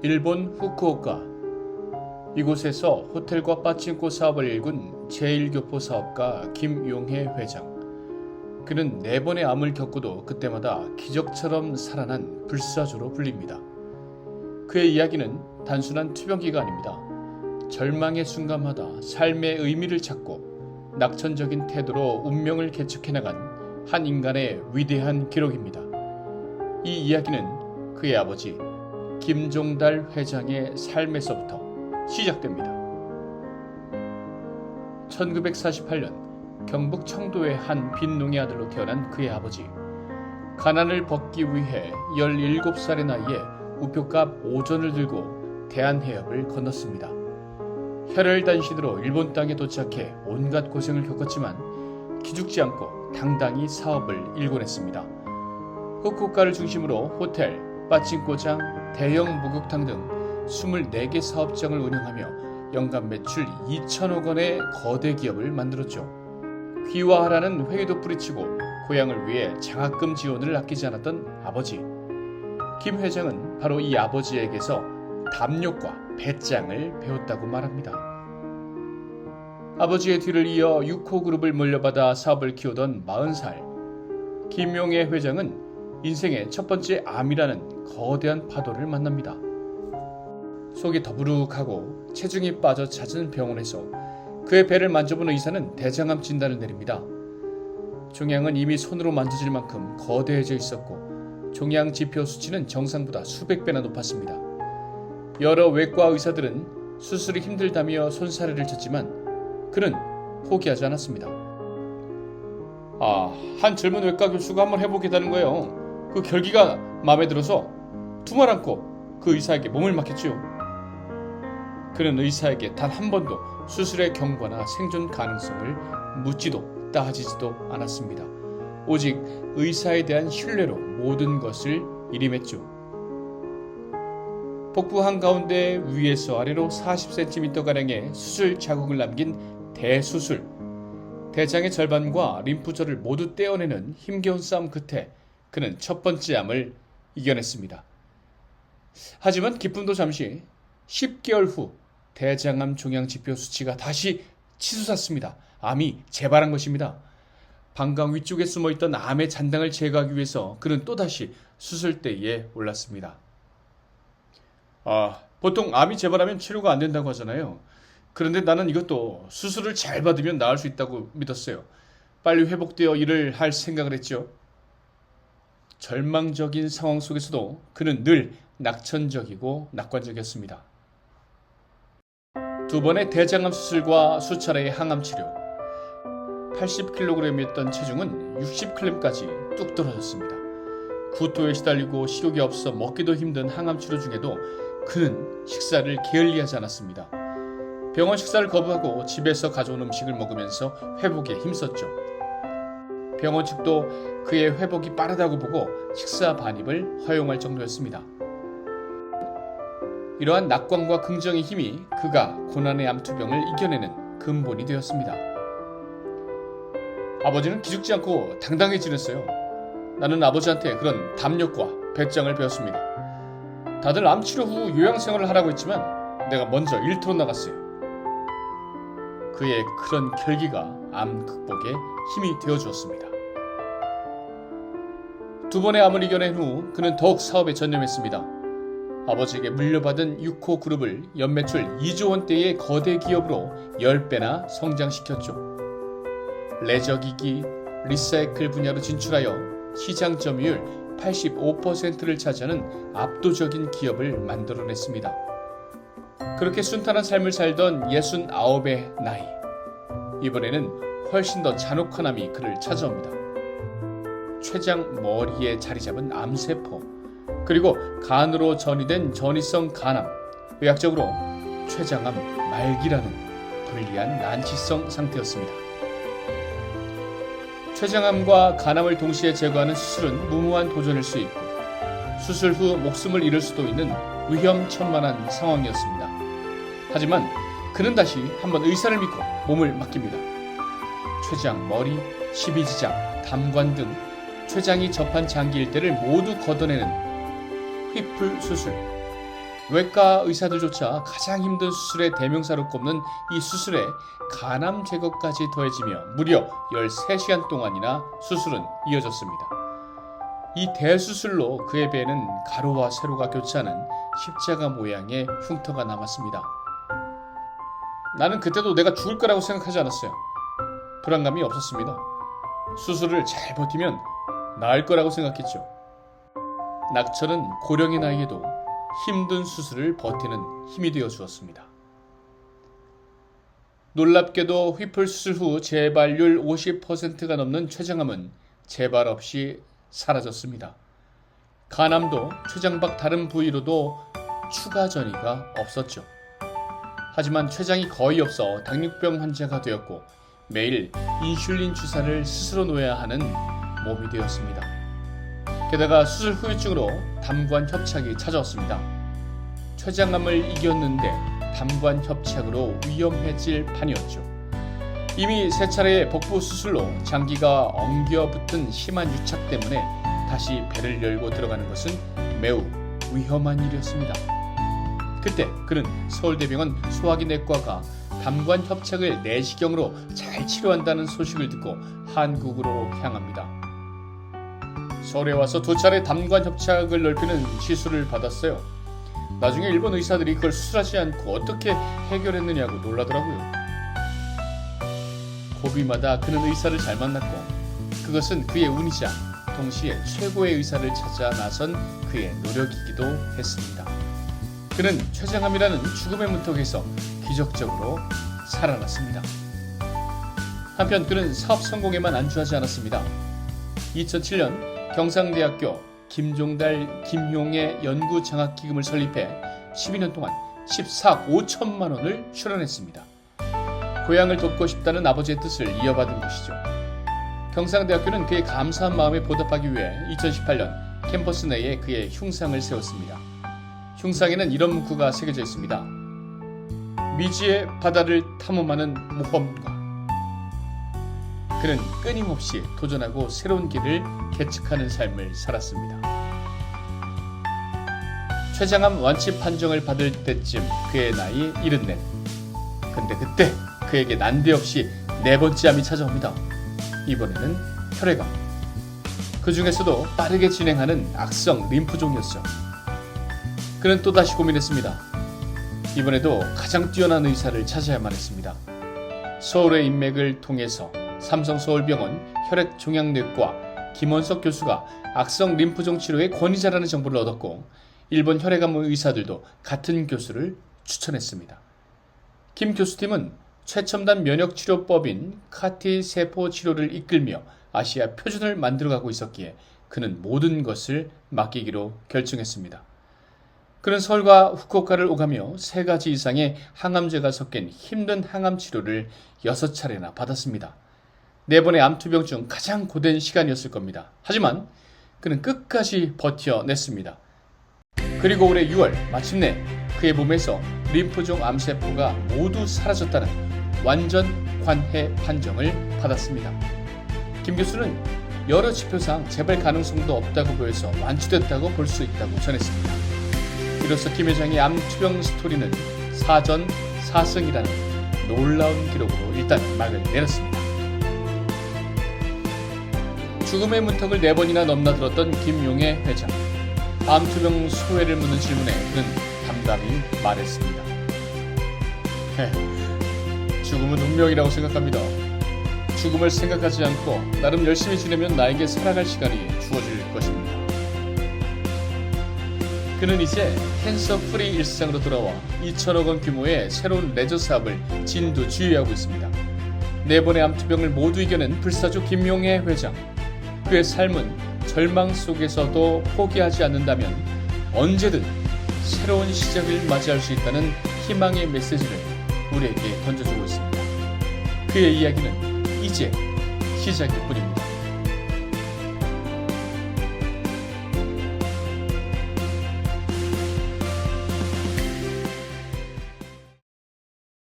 일본 후쿠오카. 이곳에서 호텔과 빠칭코 사업을 일군 제1교포 사업가 김용해 회장. 그는 4번의 암을 겪고도 그때마다 기적처럼 살아난 불사조로 불립니다. 그의 이야기는 단순한 투병기가 아닙니다. 절망의 순간마다 삶의 의미를 찾고 낙천적인 태도로 운명을 개척해나간 한 인간의 위대한 기록입니다. 이 이야기는 그의 아버지 김종달 회장의 삶에서부터 시작됩니다. 1948년 경북 청도의 한 빈농의 아들로 태어난 그의 아버지. 가난을 벗기 위해 17살의 나이에 우표값 5전을 들고 대한해협을 건넜습니다. 혈혈단신으로 일본 땅에 도착해 온갖 고생을 겪었지만 기죽지 않고 당당히 사업을 일궈냈습니다. 후쿠오카를 중심으로 호텔, 빠칭코장, 대형 목욕탕 등 24개 사업장을 운영하며 연간 매출 2천억 원의 거대 기업을 만들었죠. 귀화하라는 회의도 뿌리치고 고향을 위해 장학금 지원을 아끼지 않았던 아버지. 김 회장은 바로 이 아버지에게서 담력과 배짱을 배웠다고 말합니다. 아버지의 뒤를 이어 6호 그룹을 물려받아 사업을 키우던 40살. 김용해 회장은 인생의 첫 번째 암이라는 거대한 파도를 만납니다. 속이 더부룩하고 체중이 빠져 잦은 병원에서 그의 배를 만져본 의사는 대장암 진단을 내립니다. 종양은 이미 손으로 만져질 만큼 거대해져 있었고 종양 지표 수치는 정상보다 수백 배나 높았습니다. 여러 외과 의사들은 수술이 힘들다며 손사래를 쳤지만 그는 포기하지 않았습니다. 한 젊은 외과 교수가 한번 해보겠다는 거예요. 그 결기가 마음에 들어서 두 말 않고 그 의사에게 몸을 맡겼지요. 그는 의사에게 단 한 번도 수술의 경과나 생존 가능성을 묻지도 따지지도 않았습니다. 오직 의사에 대한 신뢰로 모든 것을 일임했죠. 복부 한가운데 위에서 아래로 40cm가량의 수술 자국을 남긴 대수술. 대장의 절반과 림프절을 모두 떼어내는 힘겨운 싸움 끝에 그는 첫 번째 암을 이겨냈습니다. 하지만 기쁨도 잠시. 10개월 후 대장암 종양 지표 수치가 다시 치솟았습니다. 암이 재발한 것입니다. 방광 위쪽에 숨어있던 암의 잔당을 제거하기 위해서 그는 또다시 수술대에 올랐습니다. 보통 암이 재발하면 치료가 안 된다고 하잖아요. 그런데 나는 이것도 수술을 잘 받으면 나을 수 있다고 믿었어요. 빨리 회복되어 일을 할 생각을 했죠. 절망적인 상황 속에서도 그는 늘 낙천적이고 낙관적이었습니다. 2번의 대장암 수술과 수차례의 항암 치료. 80kg이었던 체중은 60kg까지 뚝 떨어졌습니다. 구토에 시달리고 식욕이 없어 먹기도 힘든 항암 치료 중에도 그는 식사를 게을리하지 않았습니다. 병원 식사를 거부하고 집에서 가져온 음식을 먹으면서 회복에 힘썼죠. 병원 측도 그의 회복이 빠르다고 보고 식사 반입을 허용할 정도였습니다. 이러한 낙관과 긍정의 힘이 그가 고난의 암투병을 이겨내는 근본이 되었습니다. 아버지는 기죽지 않고 당당히 지냈어요. 나는 아버지한테 그런 담력과 배짱을 배웠습니다. 다들 암 치료 후 요양생활을 하라고 했지만 내가 먼저 일터로 나갔어요. 그의 그런 결기가 암 극복에 힘이 되어주었습니다. 2번의 암을 이겨낸 후 그는 더욱 사업에 전념했습니다. 아버지에게 물려받은 6호 그룹을 연매출 2조 원대의 거대 기업으로 10배나 성장시켰죠. 레저기기, 리사이클 분야로 진출하여 시장 점유율 85%를 차지하는 압도적인 기업을 만들어냈습니다. 그렇게 순탄한 삶을 살던 69의 나이. 이번에는 훨씬 더 잔혹한 암이 그를 찾아옵니다. 췌장 머리에 자리 잡은 암세포. 그리고 간으로 전이된 전이성 간암, 의학적으로 췌장암 말기라는 불리한 난치성 상태였습니다. 췌장암과 간암을 동시에 제거하는 수술은 무모한 도전일 수 있고 수술 후 목숨을 잃을 수도 있는 위험천만한 상황이었습니다. 하지만 그는 다시 한번 의사를 믿고 몸을 맡깁니다. 췌장, 머리, 십이지장, 담관 등 췌장이 접한 장기 일대를 모두 걷어내는 휘플 수술. 외과 의사들조차 가장 힘든 수술의 대명사로 꼽는 이 수술에 간암 제거까지 더해지며 무려 13시간 동안이나 수술은 이어졌습니다. 이 대수술로 그의 배에는 가로와 세로가 교차하는 십자가 모양의 흉터가 남았습니다. 나는 그때도 내가 죽을 거라고 생각하지 않았어요. 불안감이 없었습니다. 수술을 잘 버티면 나을 거라고 생각했죠. 낙천은 고령의 나이에도 힘든 수술을 버티는 힘이 되어 주었습니다. 놀랍게도 휘플 수술 후 재발률 50%가 넘는 췌장암은 재발 없이 사라졌습니다. 간암도 췌장 밖 다른 부위로도 추가 전이가 없었죠. 하지만 췌장이 거의 없어 당뇨병 환자가 되었고 매일 인슐린 주사를 스스로 놓아야 하는 몸이 되었습니다. 게다가 수술 후유증으로 담관 협착이 찾아왔습니다. 췌장암을 이겼는데 담관 협착으로 위험해질 판이었죠. 이미 세 차례의 복부 수술로 장기가 엉겨붙은 심한 유착 때문에 다시 배를 열고 들어가는 것은 매우 위험한 일이었습니다. 그때 그는 서울대병원 소화기 내과가 담관 협착을 내시경으로 잘 치료한다는 소식을 듣고 한국으로 향합니다. 서울에 와서 2차례 담관 협착을 넓히는 시술을 받았어요. 나중에 일본 의사들이 그걸 수술하지 않고 어떻게 해결했느냐고 놀라더라고요. 고비마다 그는 의사를 잘 만났고 그것은 그의 운이자 동시에 최고의 의사를 찾아 나선 그의 노력이기도 했습니다. 그는 췌장암이라는 죽음의 문턱에서 기적적으로 살아났습니다. 한편 그는 사업 성공에만 안주하지 않았습니다. 2007년 경상대학교 김종달 김용의 연구장학기금을 설립해 12년 동안 14억 5천만 원을 출연했습니다. 고향을 돕고 싶다는 아버지의 뜻을 이어받은 것이죠. 경상대학교는 그의 감사한 마음에 보답하기 위해 2018년 캠퍼스 내에 그의 흉상을 세웠습니다. 흉상에는 이런 문구가 새겨져 있습니다. 미지의 바다를 탐험하는 모험가. 그는 끊임없이 도전하고 새로운 길을 개척하는 삶을 살았습니다. 췌장암 완치 판정을 받을 때쯤 그의 나이 74. 근데 그때 그에게 난데없이 4번째 암이 찾아옵니다. 이번에는 혈액암. 그 중에서도 빠르게 진행하는 악성 림프종이었죠. 그는 또다시 고민했습니다. 이번에도 가장 뛰어난 의사를 찾아야만 했습니다. 서울의 인맥을 통해서 삼성서울병원 혈액종양내과 김원석 교수가 악성 림프종 치료의 권위자라는 정보를 얻었고 일본 혈액암 의사들도 같은 교수를 추천했습니다. 김 교수팀은 최첨단 면역치료법인 카티 세포 치료를 이끌며 아시아 표준을 만들어가고 있었기에 그는 모든 것을 맡기기로 결정했습니다. 그는 서울과 후쿠오카를 오가며 3가지 이상의 항암제가 섞인 힘든 항암 치료를 6차례나 받았습니다. 4번의 암투병 중 가장 고된 시간이었을 겁니다. 하지만 그는 끝까지 버텨냈습니다. 그리고 올해 6월 마침내 그의 몸에서 림프종 암세포가 모두 사라졌다는 완전 관해 판정을 받았습니다. 김 교수는 여러 지표상 재발 가능성도 없다고 보여서 완치됐다고 볼 수 있다고 전했습니다. 이로써 김 회장의 암투병 스토리는 4전 4승이라는 놀라운 기록으로 일단 막을 내렸습니다. 죽음의 문턱을 4번이나 넘나들었던 김용의 회장. 암투병 소외를 묻는 질문에 그는 담담히 말했습니다. 죽음은 운명이라고 생각합니다. 죽음을 생각하지 않고 나름 열심히 지내면 나에게 살아갈 시간이 주어질 것입니다. 그는 이제 캔서 프리 일상으로 돌아와 2천억 원 규모의 새로운 레저 사업을 진두지휘하고 있습니다. 4번의 암투병을 모두 이겨낸 불사조 김용의 회장. 그의 삶은 절망 속에서도 포기하지 않는다면 언제든 새로운 시작을 맞이할 수 있다는 희망의 메시지를 우리에게 던져주고 있습니다. 그의 이야기는 이제 시작일 뿐입니다.